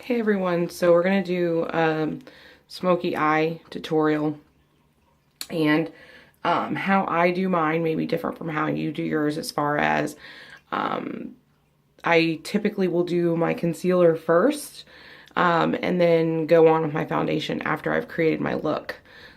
Hey everyone, so we're going to do smoky eye tutorial, and how I do mine may be different from how you do yours as far as I typically will do my concealer first and then go on with my foundation after I've created my look.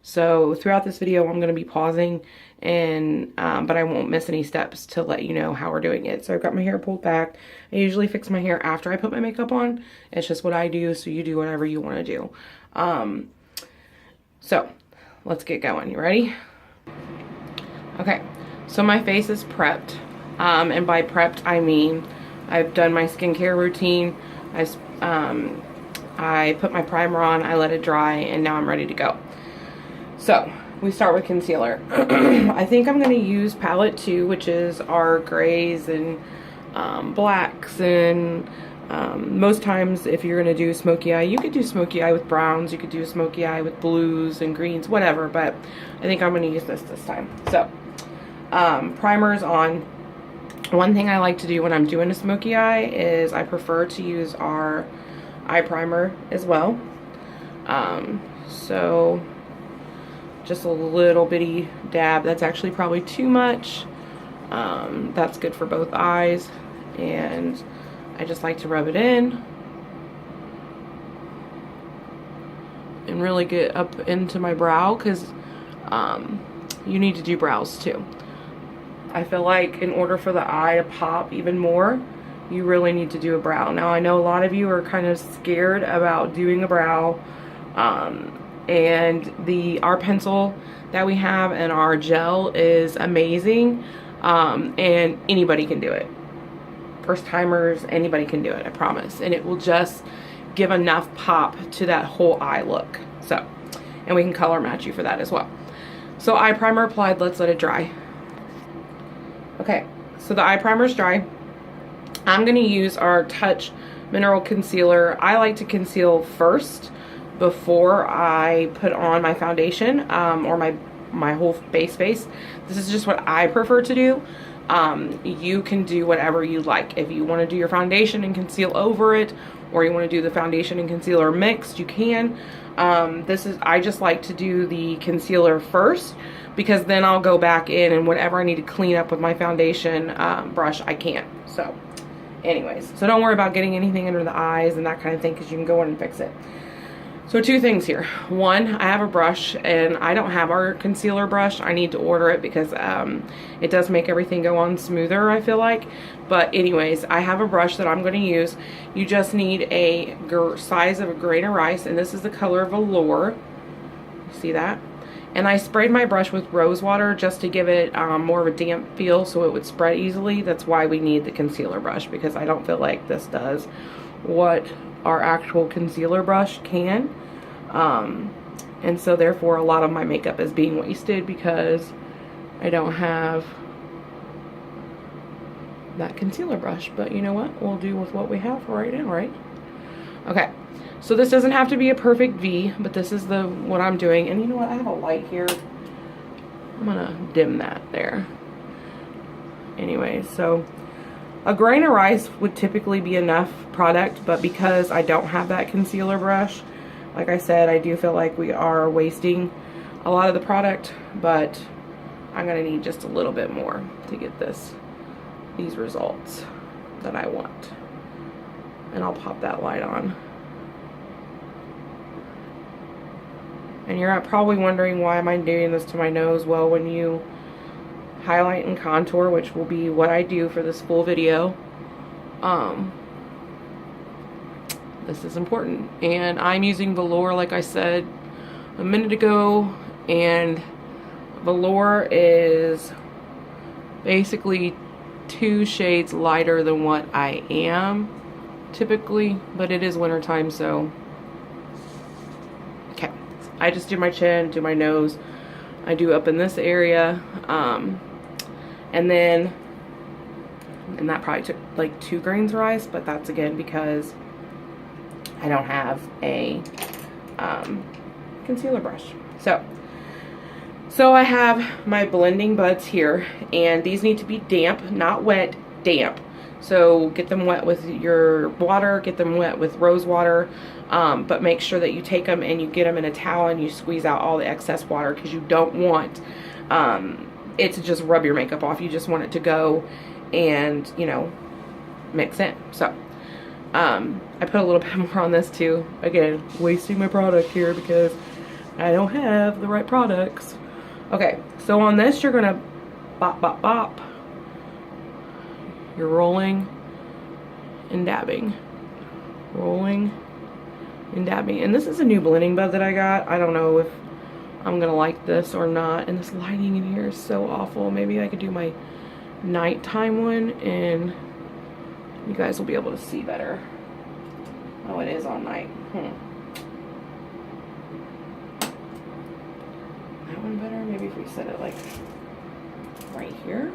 So throughout this video I'm going to be pausing, and but I won't miss any steps to let you know how we're doing it. So I've got my hair pulled back. I usually fix my hair after I put my makeup on. It's just what I do, so you do whatever you want to do. So let's get going. You ready? Okay, so my face is prepped, and by prepped I mean I've done my skincare routine. I put my primer on, I let it dry, and now I'm ready to go. So we start with concealer. I think I'm going to use palette 2, which is our grays and blacks, and most times if you're going to do smoky eye, you could do smoky eye with browns, you could do smoky eye with blues and greens, whatever, but I think I'm going to use this time. So primer is on. One thing I like to do when I'm doing a smoky eye is I prefer to use our eye primer as well. So just a little bitty dab. That's actually probably too much. That's good for both eyes, and I just like to rub it in and really get up into my brow, because you need to do brows too. I feel like in order for the eye to pop even more, you really need to do a brow. Now I know a lot of you are kind of scared about doing a brow, and our pencil that we have and our gel is amazing, and anybody can do it. First timers, anybody can do it, I promise, and it will just give enough pop to that whole eye look. So, and we can color match you for that as well. So eye primer applied, let's let it dry. Okay, so the eye primer is dry. I'm going to use our Touch Mineral Concealer. I like to conceal first before I put on my foundation, or my whole face. This is just what I prefer to do. You can do whatever you like. If you want to do your foundation and conceal over it, or you want to do the foundation and concealer mixed, you can. I just like to do the concealer first, because then I'll go back in, and whatever I need to clean up with my foundation brush, I can. So anyways, so don't worry about getting anything under the eyes and that kind of thing, because you can go in and fix it. So two things here. One, I have a brush, and I don't have our concealer brush. I need to order it, because it does make everything go on smoother, I feel like. But anyways, I have a brush that I'm going to use. You just need a size of a grain of rice, and this is the color Velour. You see that? And I sprayed my brush with rose water just to give it more of a damp feel, so it would spread easily. That's why we need the concealer brush, because I don't feel like this does what our actual concealer brush can. And so therefore a lot of my makeup is being wasted, because I don't have that concealer brush. But you know what? We'll do with what we have for right now, right? Okay. So this doesn't have to be a perfect V, but this is what I'm doing. And you know what? I have a light here. I'm gonna dim that there. Anyway, so a grain of rice would typically be enough product, but because I don't have that concealer brush, like I said, I do feel like we are wasting a lot of the product, but I'm gonna need just a little bit more to get these results that I want. And I'll pop that light on. And you're probably wondering, why am I doing this to my nose? Well, when you highlight and contour, which will be what I do for this full video, this is important. And I'm using Velour, like I said a minute ago, and Velour is basically 2 shades lighter than what I am typically, but it is wintertime, so okay. I just do my chin, do my nose, I do up in this area, and that probably took like 2 grains of rice, but that's again because I don't have a concealer brush. So I have my blending buds here, and these need to be damp, not wet, damp. So get them wet with your water, get them wet with rose water, but make sure that you take them and you get them in a towel and you squeeze out all the excess water, because you don't want it to just rub your makeup off. You just want it to go and, you know, mix in. So I put a little bit more on this too. Again, wasting my product here because I don't have the right products. Okay, so on this you're gonna bop, bop, bop. You're rolling and dabbing. Rolling and dabbing. And this is a new blending bud that I got. I don't know if I'm gonna like this or not. And this lighting in here is so awful. Maybe I could do my nighttime one and you guys will be able to see better. Oh, it is on night. That one better? Maybe if we set it like right here.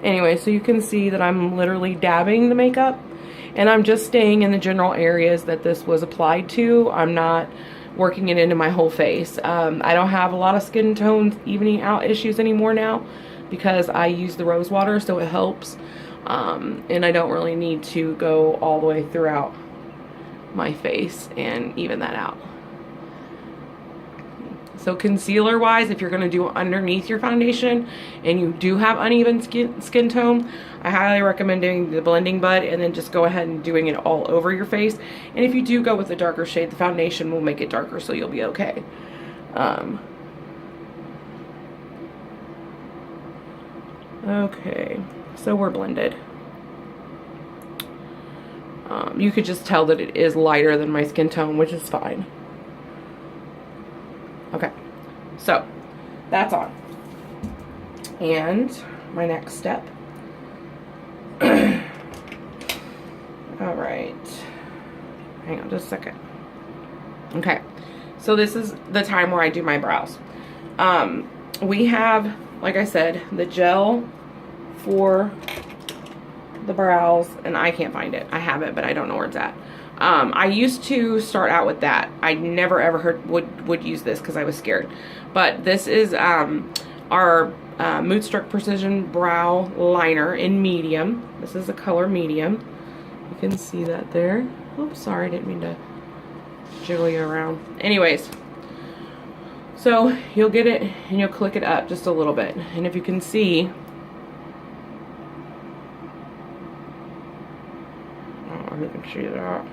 Anyway, so you can see that I'm literally dabbing the makeup, and I'm just staying in the general areas that this was applied to. I'm not working it into my whole face. I don't have a lot of skin tone evening out issues anymore now because I use the rose water, so it helps. And I don't really need to go all the way throughout my face and even that out. So concealer wise, if you're going to do it underneath your foundation and you do have uneven skin tone, I highly recommend doing the blending bud and then just go ahead and doing it all over your face. And if you do go with a darker shade, the foundation will make it darker, so you'll be okay. Okay, so we're blended. You could just tell that it is lighter than my skin tone, which is fine. Okay, so that's on. And my next step. All right, hang on just a second. Okay, so this is the time where I do my brows. We have, like I said, the gel for the brows, and I can't find it. I have it, but I don't know where it's at. I used to start out with that. I never ever would use this because I was scared. But this is our Moodstruck Precision Brow Liner in medium. This is the color medium. You can see that there. Oops, sorry, I didn't mean to jiggle you around. Anyways, so you'll get it and you'll click it up just a little bit. And if you can see, I'm making sure that.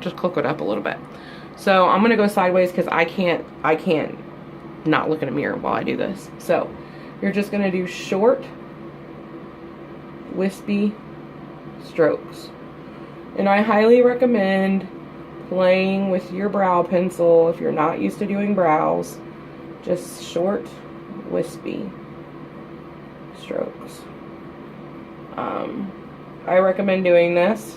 Just click it up a little bit. So I'm gonna go sideways because I can't not look in a mirror while I do this. So you're just gonna do short, wispy strokes. And I highly recommend playing with your brow pencil if you're not used to doing brows. Just short, wispy strokes. I recommend doing this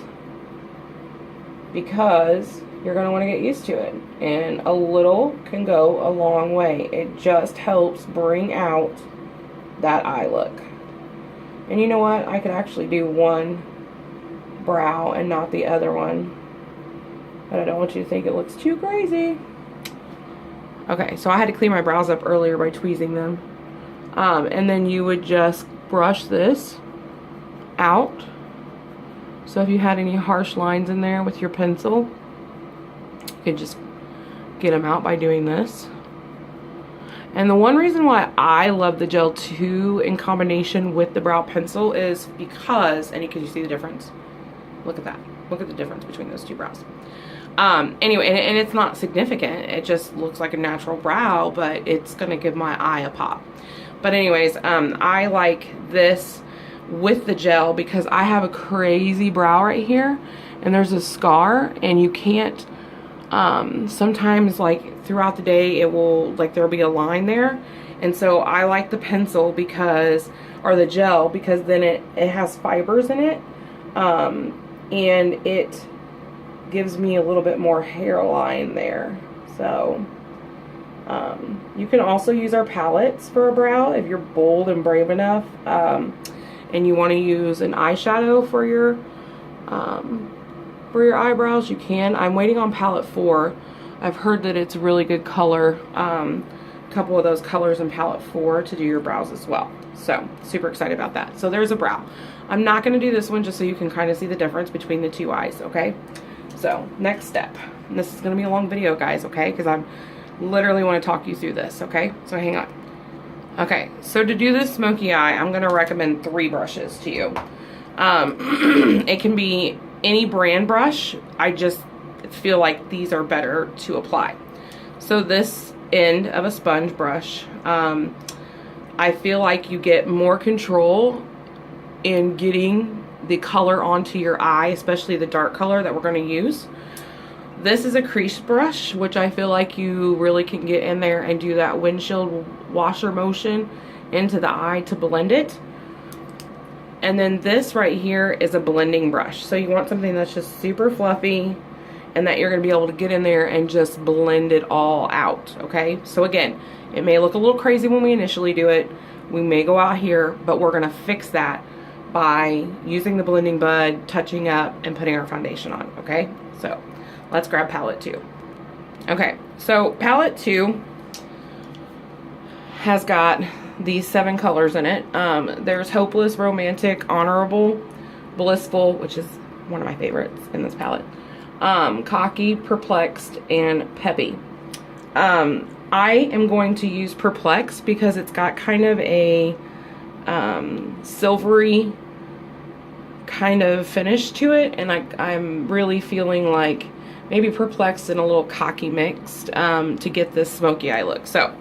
because you're going to want to get used to it, and a little can go a long way. It just helps bring out that eye look. And you know what, I could actually do one brow and not the other one, but I don't want you to think it looks too crazy. Okay, so I had to clean my brows up earlier by tweezing them, and then you would just brush this out. So if you had any harsh lines in there with your pencil, you could just get them out by doing this. And the one reason why I love the gel too in combination with the brow pencil is because, and you see the difference? Look at that. Look at the difference between those two brows. Anyway, and it's not significant. It just looks like a natural brow, but it's going to give my eye a pop. But anyways, I like this with the gel because I have a crazy brow right here and there's a scar, and you can't sometimes, like throughout the day, it will, like, there'll be a line there. And so I like the pencil because, or the gel, because then it has fibers in it, and it gives me a little bit more hairline there. So you can also use our palettes for a brow if you're bold and brave enough, and you want to use an eyeshadow for your eyebrows. You can. I'm waiting on palette 4. I've heard that it's a really good color couple of those colors in palette 4 to do your brows as well. So super excited about that. So there's a brow. I'm not going to do this one just so you can kind of see the difference between the two eyes, okay? So next step, and this is going to be a long video, guys, okay? Because I literally want to talk you through this, okay? So hang on. Okay, so to do this smoky eye, I'm going to recommend 3 brushes to you. It can be any brand brush. I just feel like these are better to apply. So this end of a sponge brush, I feel like you get more control in getting the color onto your eye, especially the dark color that we're going to use. This is a crease brush, which I feel like you really can get in there and do that windshield washer motion into the eye to blend it. And then this right here is a blending brush. So you want something that's just super fluffy and that you're going to be able to get in there and just blend it all out, okay? So again, it may look a little crazy when we initially do it. We may go out here, but we're going to fix that by using the blending bud, touching up, and putting our foundation on, okay? So let's grab palette 2. Okay, so palette 2 has got these 7 colors in it. There's Hopeless, Romantic, Honorable, Blissful, which is one of my favorites in this palette, Cocky, Perplexed, and Peppy. I am going to use Perplexed because it's got kind of a silvery kind of finish to it, and I'm really feeling like maybe Perplexed and a little Cocky mixed to get this smoky eye look. So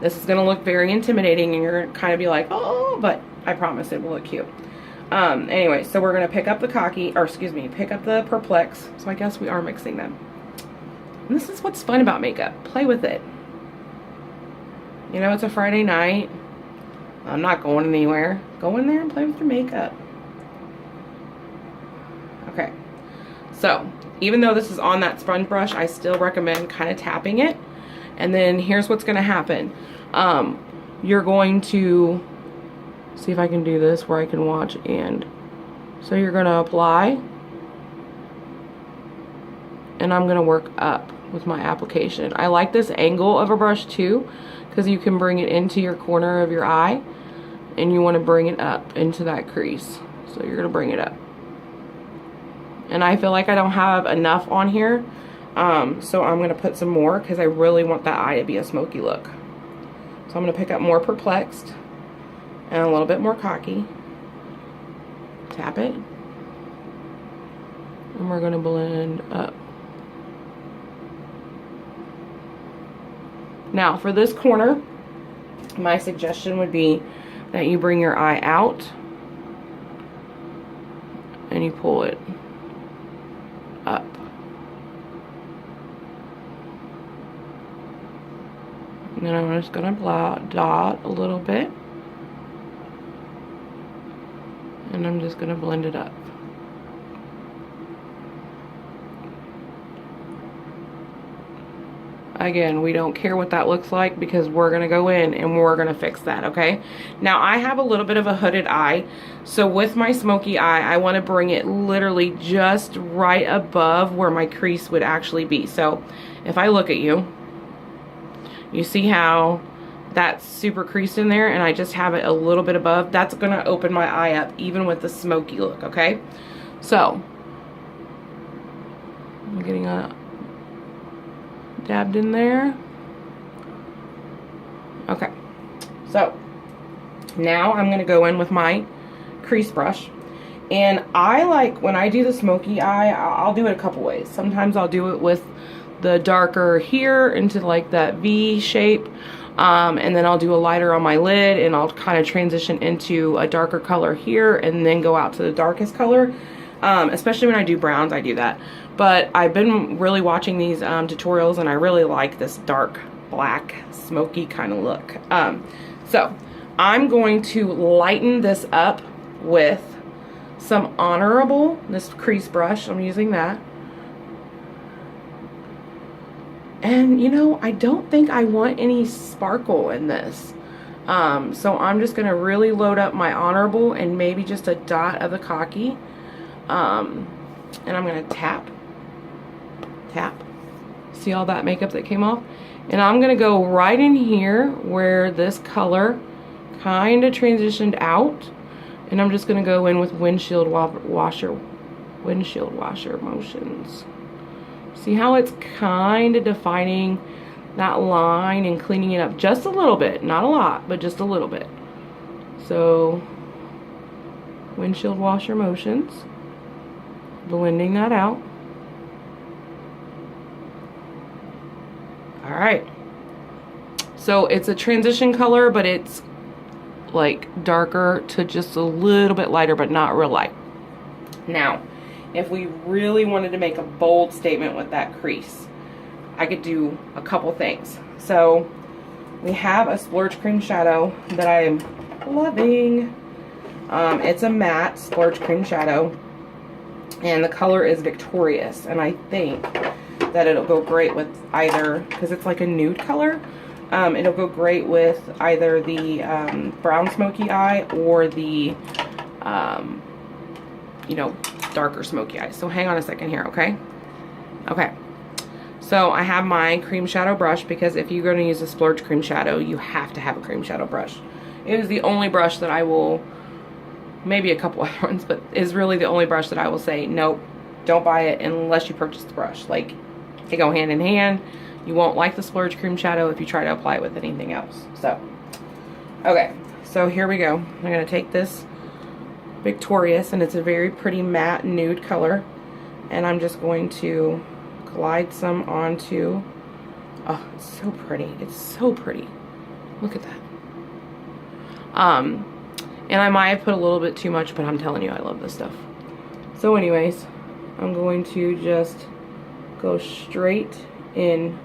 this is going to look very intimidating and you're going to kind of be like, oh, but I promise it will look cute. Anyway, so we're going to pick up the Cocky, or excuse me, pick up the Perplex. So I guess we are mixing them. And this is what's fun about makeup. Play with it. You know, it's a Friday night. I'm not going anywhere. Go in there and play with your makeup. Okay. So, even though this is on that sponge brush, I still recommend kind of tapping it. And then here's what's going to happen. You're going to see if I can do this where I can watch, and so you're going to apply, and I'm going to work up with my application. I like this angle of a brush too, because you can bring it into your corner of your eye, and you want to bring it up into that crease. So you're going to bring it up. And I feel like I don't have enough on here, so I'm going to put some more because I really want that eye to be a smoky look. So I'm going to pick up more Perplexed and a little bit more Cocky. Tap it. And we're going to blend up. Now for this corner, my suggestion would be that you bring your eye out and you pull it up. And then I'm just going to dot a little bit. And I'm just going to blend it up. Again, we don't care what that looks like because we're going to go in and we're going to fix that, okay? Now, I have a little bit of a hooded eye. So with my smoky eye, I want to bring it literally just right above where my crease would actually be. So if I look at you, you see how that's super creased in there, and I just have it a little bit above. That's going to open my eye up even with the smoky look, okay? So I'm getting a dabbed in there. Okay, so now I'm going to go in with my crease brush, and I like when I do the smoky eye, I'll do it a couple ways. Sometimes I'll do it with the darker here into like that V shape, and then I'll do a lighter on my lid, and I'll kind of transition into a darker color here and then go out to the darkest color. Especially when I do browns, I do that. But I've been really watching these tutorials, and I really like this dark black smoky kind of look. So I'm going to lighten this up with some Honorable, this crease brush. I'm using that. And you know, I don't think I want any sparkle in this. So I'm just going to really load up my Honorable and maybe just a dot of the Cocky. And I'm going to tap. See all that makeup that came off? And I'm going to go right in here where this color kind of transitioned out. And I'm just going to go in with windshield washer motions. See how it's kind of defining that line and cleaning it up just a little bit. Not a lot, but just a little bit. So, windshield washer motions. Blending that out. Alright. So, it's a transition color, but it's like darker to just a little bit lighter, but not real light. Now, if we really wanted to make a bold statement with that crease, I could do a couple things. So we have a Splurge Cream Shadow that I am loving. It's a matte Splurge Cream Shadow, and the color is Victorious, and I think that it'll go great with either, because it's like a nude color, it'll go great with either the brown smoky eye or the you know, darker smoky eye. So hang on a second here, okay? Okay. So I have my cream shadow brush, because if you're going to use a Splurge cream shadow, you have to have a cream shadow brush. It is the only brush that I will, maybe a couple other ones, but is really the only brush that I will say, nope, don't buy it unless you purchase the brush. Like, they go hand in hand. You won't like the Splurge cream shadow if you try to apply it with anything else. So, okay, so here we go. I'm going to take this Victorious, and it's a very pretty matte nude color, and I'm just going to glide some onto, oh, it's so pretty. It's so pretty. Look at that. And I might have put a little bit too much, but I'm telling you, I love this stuff. So anyways, I'm going to just go straight in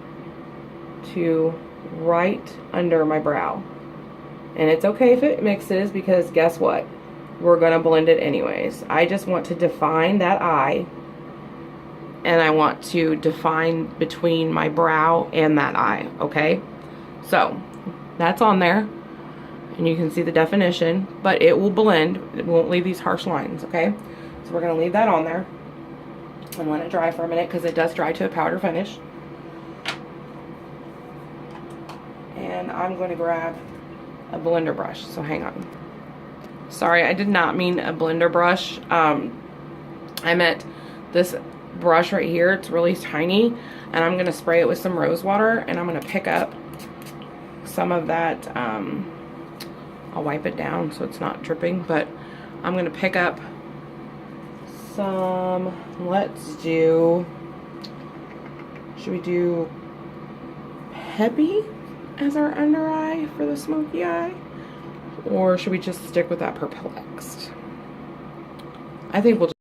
to right under my brow. And it's okay if it mixes, because guess what? We're going to blend it anyways. I just want to define that eye, and I want to define between my brow and that eye, okay? So, that's on there, and you can see the definition, but it will blend. It won't leave these harsh lines, okay? So we're going to leave that on there and let it dry for a minute, because it does dry to a powder finish. And I'm going to grab a blender brush, so hang on. Sorry, I did not mean a blender brush. I meant this brush right here. It's really tiny, and I'm going to spray it with some rose water, and I'm going to pick up some of that. I'll wipe it down so it's not dripping, but I'm going to pick up some, should we do Peppy as our under eye for the smoky eye? Or should we just stick with that Perplexed? I think we'll just